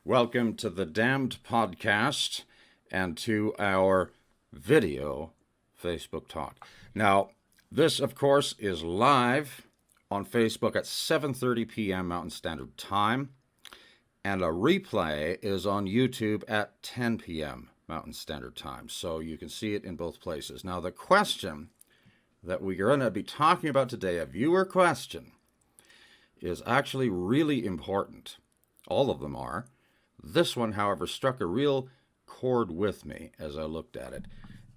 Welcome to the Damned Podcast and to our video Facebook talk. Now, this, of course, is live on Facebook at 7:30 p.m. Mountain Standard Time, and a replay is on YouTube at 10 p.m. Mountain Standard Time, so you can see it in both places. Now, the question that we're going to be talking about today, a viewer question, is actually really important. All of them are. This one, however, struck a real chord with me as I looked at it,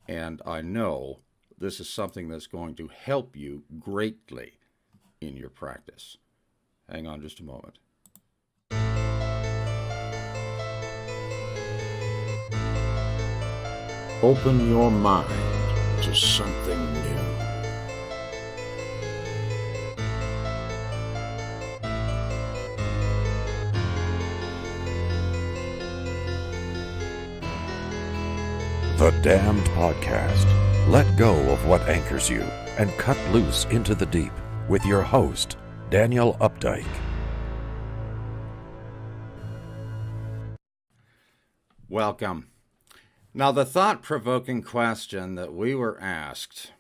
and I know this is something that's going to help you greatly in your practice. Hang on just a moment. Open your mind to something new. The Damned Podcast. Let go of what anchors you and cut loose into the deep with your host, Daniel Updike. Welcome. Now, the thought-provoking question that we were asked,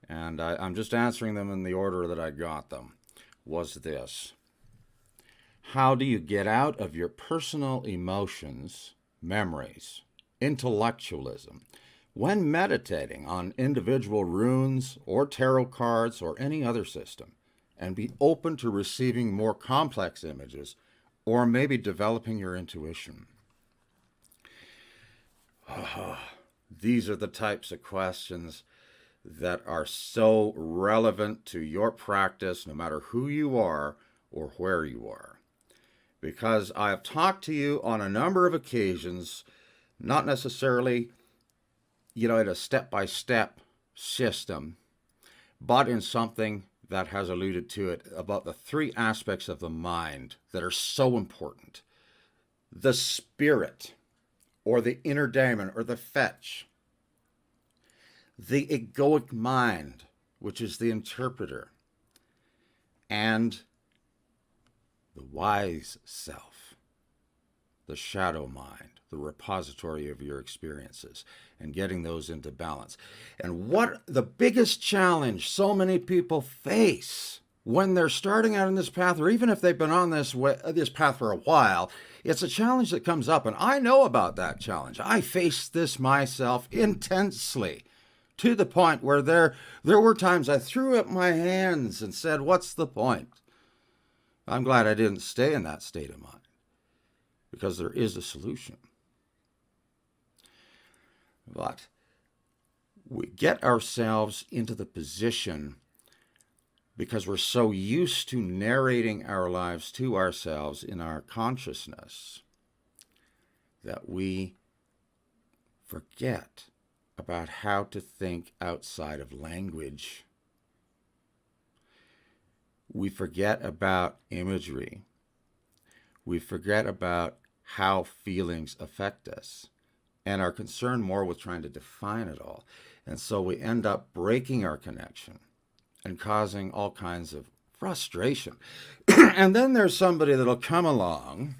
and I'm just answering them in the order that I got them, was this. How do you get out of your personal emotions, memories, intellectualism, when meditating on individual runes or tarot cards or any other system, and be open to receiving more complex images or maybe developing your intuition? These are the types of questions that are so relevant to your practice, no matter who you are or where you are. Because I have talked to you on a number of occasions, not necessarily, in a step-by-step system, but in something that has alluded to it about the three aspects of the mind that are so important. The spirit, or the inner daemon, or the fetch. The egoic mind, which is the interpreter. And the wise self, the shadow mind, the repository of your experiences, and getting those into balance. And what the biggest challenge so many people face when they're starting out in this path, or even if they've been on this path for a while, it's a challenge that comes up, and I know about that challenge. I faced this myself intensely, to the point where there were times I threw up my hands and said, what's the point? I'm glad I didn't stay in that state of mind, because there is a solution. But we get ourselves into the position because we're so used to narrating our lives to ourselves in our consciousness that we forget about how to think outside of language. We forget about imagery. We forget about how feelings affect us, and are concerned more with trying to define it all. And so we end up breaking our connection and causing all kinds of frustration. And then there's somebody that'll come along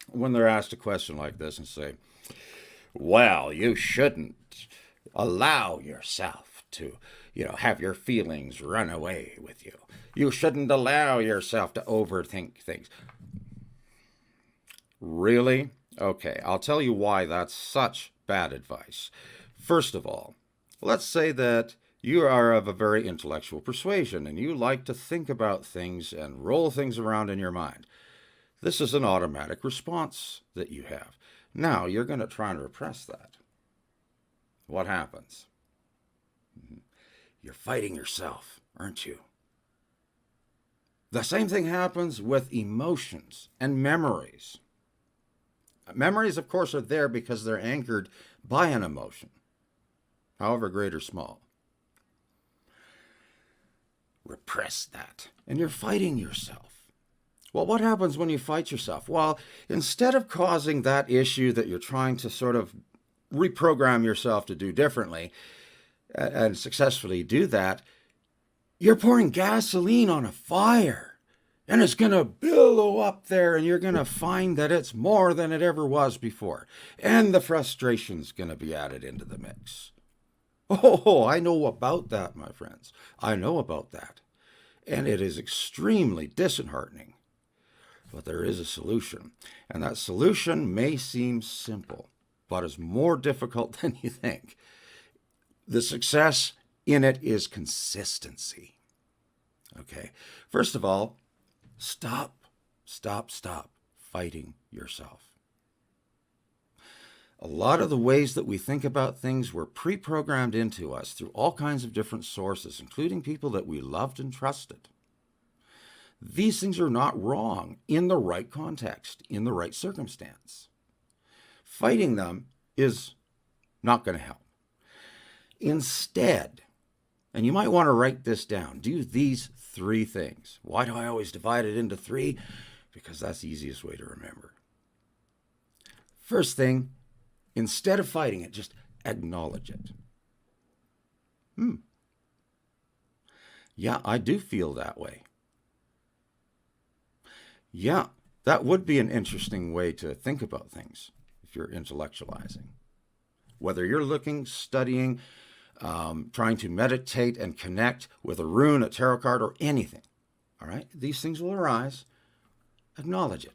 when they're asked a question like this and say, well, you shouldn't allow yourself to, have your feelings run away with you. You shouldn't allow yourself to overthink things. Really? Okay, I'll tell you why that's such bad advice. First of all, let's say that you are of a very intellectual persuasion and you like to think about things and roll things around in your mind. This is an automatic response that you have. Now, you're going to try and repress that. What happens? You're fighting yourself, aren't you? The same thing happens with emotions and memories. Memories, of course, are there because they're anchored by an emotion, however great or small. Repress that, and you're fighting yourself. Well, what happens when you fight yourself? Well, instead of causing that issue that you're trying to sort of reprogram yourself to do differently and successfully do that, you're pouring gasoline on a fire. And it's going to billow up there, and you're going to find that it's more than it ever was before. And the frustration's going to be added into the mix. Oh, I know about that, my friends. I know about that. And it is extremely disheartening. But there is a solution. And that solution may seem simple, but is more difficult than you think. The success in it is consistency. Okay. First of all, stop fighting yourself. A lot of the ways that we think about things were pre-programmed into us through all kinds of different sources, including people that we loved and trusted. These things are not wrong in the right context, in the right circumstance. Fighting them is not going to help. Instead, and you might want to write this down, do these 3 things. Why do I always divide it into 3? Because that's the easiest way to remember. First thing, instead of fighting it, just acknowledge it. Yeah, I do feel that way. Yeah, that would be an interesting way to think about things if you're intellectualizing. Whether you're looking, studying, trying to meditate and connect with a rune, a tarot card, or anything, all right? These things will arise. Acknowledge it.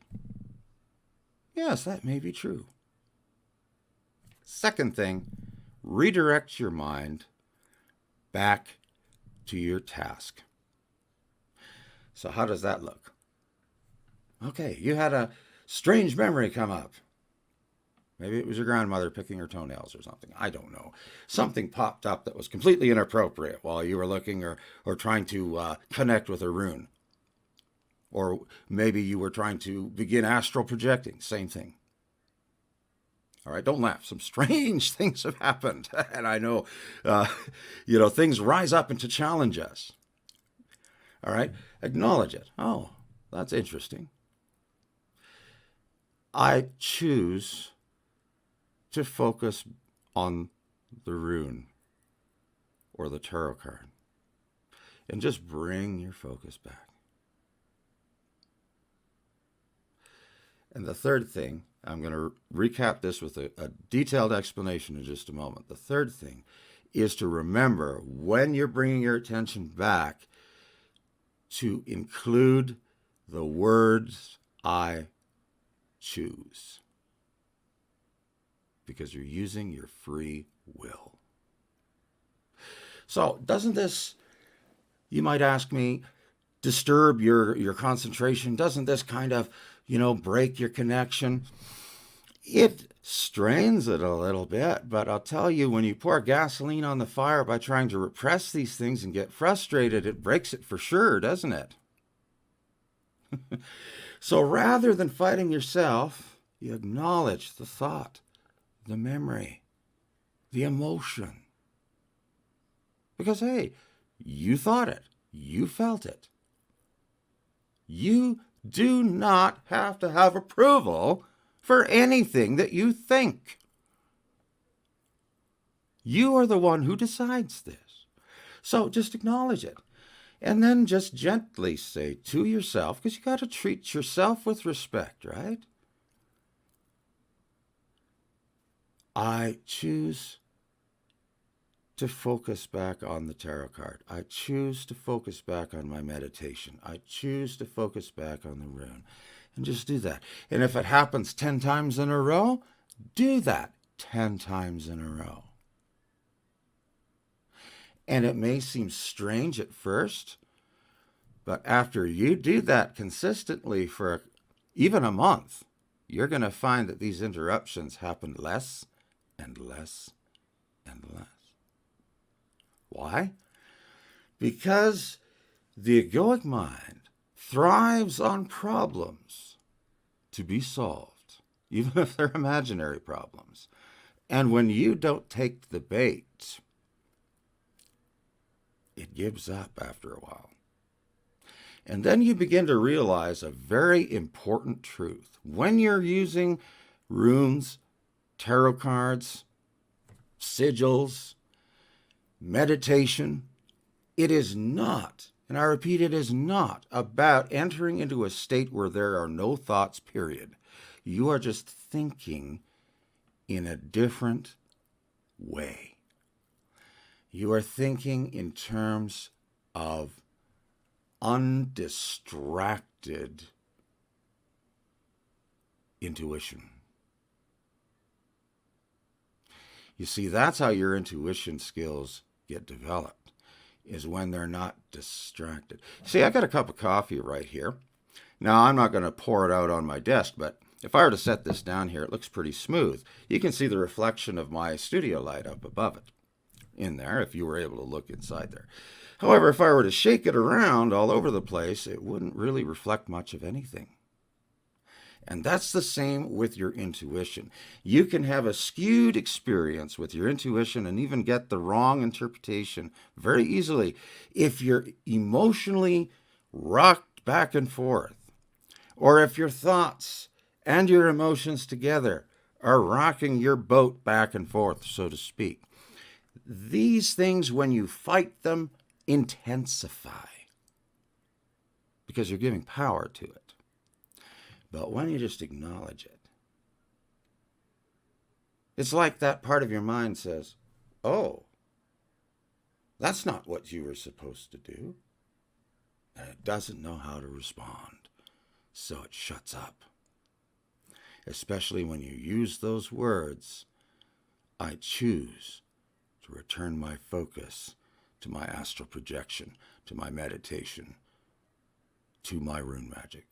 Yes, that may be true. Second thing, redirect your mind back to your task. So how does that look? Okay, you had a strange memory come up. Maybe it was your grandmother picking her toenails or something. I don't know. Something popped up that was completely inappropriate while you were looking or trying to connect with a rune. Or maybe you were trying to begin astral projecting. Same thing. All right, don't laugh. Some strange things have happened. And I know, things rise up and to challenge us. All right, acknowledge it. Oh, that's interesting. I choose to focus on the rune or the tarot card and just bring your focus back. And the third thing, I'm going to recap this with a detailed explanation in just a moment. The third thing is to remember when you're bringing your attention back to include the words I choose, because you're using your free will. So doesn't this, you might ask me, disturb your concentration? Doesn't this kind of, break your connection? It strains it a little bit, but I'll tell you, when you pour gasoline on the fire by trying to repress these things and get frustrated, it breaks it for sure, doesn't it? So rather than fighting yourself, you acknowledge the thought, the memory, the emotion. Because, hey, you thought it. You felt it. You do not have to have approval for anything that you think. You are the one who decides this. So just acknowledge it. And then just gently say to yourself, because you got to treat yourself with respect, right? I choose to focus back on the tarot card. I choose to focus back on my meditation. I choose to focus back on the rune. And just do that. And if it happens 10 times in a row, do that 10 times in a row. And it may seem strange at first, but after you do that consistently for even a month, you're going to find that these interruptions happen less and less and less. Why? Because the egoic mind thrives on problems to be solved, even if they're imaginary problems. And when you don't take the bait, it gives up after a while. And then you begin to realize a very important truth. When you're using runes, tarot cards, sigils, meditation, it is not, And I repeat, it is not about entering into a state where there are no thoughts, period. You are just thinking in a different way. You are thinking in terms of undistracted intuition. You see, that's how your intuition skills get developed, is when they're not distracted. See, I got a cup of coffee right here. Now, I'm not going to pour it out on my desk, but if I were to set this down here, it looks pretty smooth. You can see the reflection of my studio light up above it in there, if you were able to look inside there. However, if I were to shake it around all over the place, it wouldn't really reflect much of anything. And that's the same with your intuition. You can have a skewed experience with your intuition and even get the wrong interpretation very easily if you're emotionally rocked back and forth, or if your thoughts and your emotions together are rocking your boat back and forth, so to speak. These things, when you fight them, intensify because you're giving power to it. But when you just acknowledge it, it's like that part of your mind says, oh, that's not what you were supposed to do. And it doesn't know how to respond, so it shuts up. Especially when you use those words, I choose to return my focus to my astral projection, to my meditation, to my rune magic.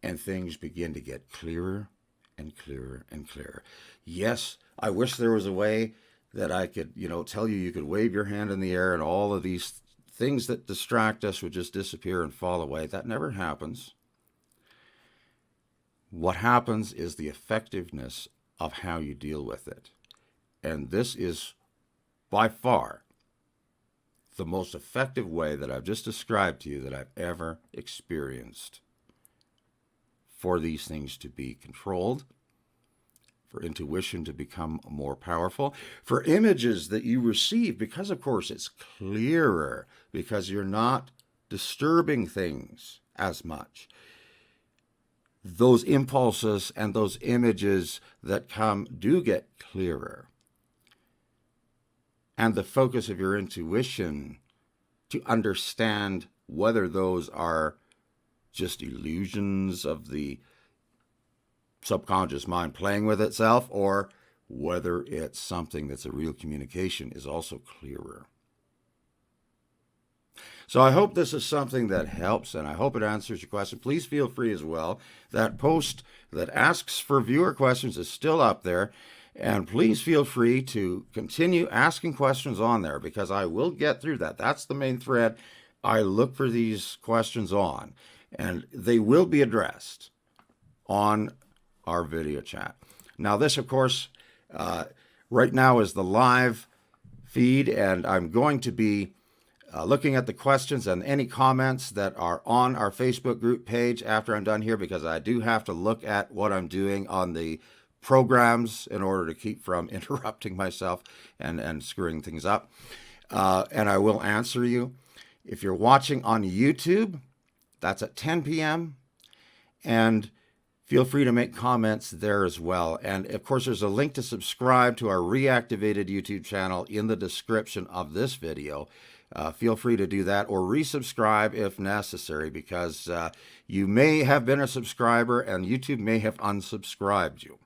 And things begin to get clearer and clearer and clearer. Yes, I wish there was a way that I could, tell you could wave your hand in the air and all of these things that distract us would just disappear and fall away. That never happens. What happens is the effectiveness of how you deal with it. And this is by far the most effective way that I've just described to you that I've ever experienced for these things to be controlled, for intuition to become more powerful, for images that you receive, because of course it's clearer, because you're not disturbing things as much. Those impulses and those images that come do get clearer. And the focus of your intuition to understand whether those are just illusions of the subconscious mind playing with itself, or whether it's something that's a real communication, is also clearer. So I hope this is something that helps, and I hope it answers your question. Please feel free as well. That post that asks for viewer questions is still up there, and please feel free to continue asking questions on there, because I will get through that. That's the main thread I look for these questions on. And they will be addressed on our video chat. Now, this, of course, right now is the live feed, and I'm going to be looking at the questions and any comments that are on our Facebook group page after I'm done here, because I do have to look at what I'm doing on the programs in order to keep from interrupting myself and screwing things up. And I will answer you. If you're watching on YouTube, that's at 10 p.m. And feel free to make comments there as well. And of course, there's a link to subscribe to our reactivated YouTube channel in the description of this video. Feel free to do that, or resubscribe if necessary, because you may have been a subscriber and YouTube may have unsubscribed you.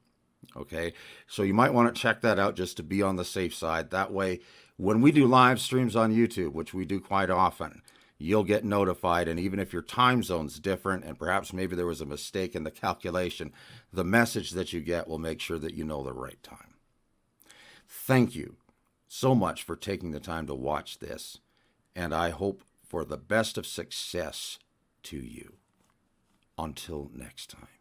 Okay, so you might want to check that out just to be on the safe side. That way, when we do live streams on YouTube, which we do quite often, you'll get notified, and even if your time zone's different and perhaps maybe there was a mistake in the calculation, the message that you get will make sure that you know the right time. Thank you so much for taking the time to watch this, and I hope for the best of success to you. Until next time.